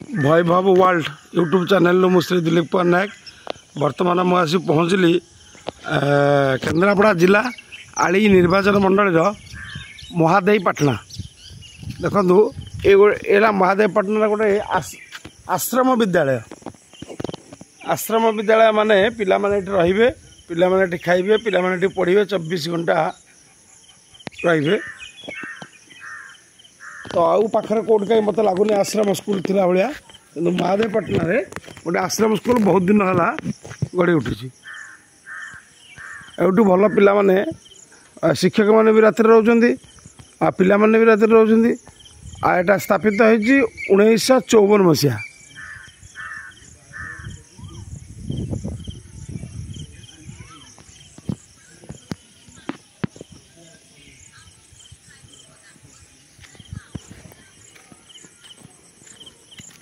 वैभव world YouTube channel मु श्री दिलीप नायक बर्तमान मुझे पहुँचली केन्द्रापड़ा जिला आली निर्वाचन मंडल महादेवपाटना। देखु ये महादेवपाटना गोटे आश्रम विद्यालय माने पिला माने रे पिला माने खाइबे पिला माने पढ़े 24 घंटा रे। तो आउ पाखरे कोड कहीं मत लगुनि आश्रम स्कूल थिला भलिया कि महादेवपाटना रे गोटे आश्रम स्कूल बहुत दिन है गढ़ी उठी। एठू भल पिला माने शिक्षक मैंने भी रात रोचे आ पिला माने भी रात रोचे। आटा स्थापित होती 1954 मसीहा।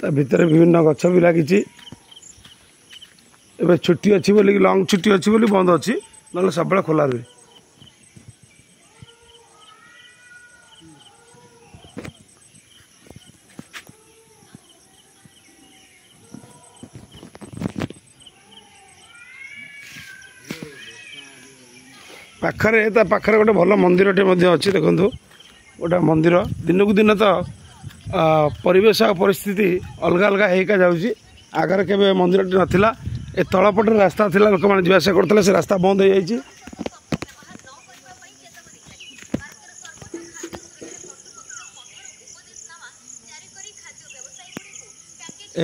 भितर विभिन्न गछ भी लगी। एवं छुट्टी अच्छी बोली लंग छुट्टी अच्छी बोली बंद अच्छी ना सब खोला रुहे। पाखरे गोटे भल मंदिर अच्छी देखु गोटे मंदिर दिन को दिन तो परिवेश परिस्थिति अलग अलग होगा जाऊँगी। आगे के मंदिर नाला ए तलपटे रास्ता था लोक मैंने जावास करते से रास्ता बंद हो जाए।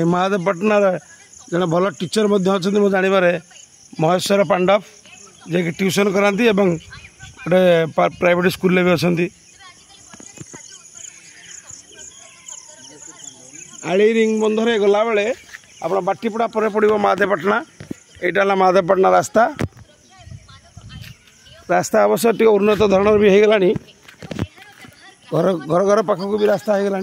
महादेवपाटना जड़े भल टीचर अच्छा जानवर महेश्वर पांडव जे कि ट्यूशन कराती गोटे प्राइवेट स्कूल भी अच्छा। आली रिंग बंधरे गला बेले आप बाटीपड़ा पर पड़ो महादेवपाटना। यहाँ महादेवपाटना रास्ता अवश्य टे उन्नत धरण भी हो गला। घर घर पाखक भी रास्ता हो गला।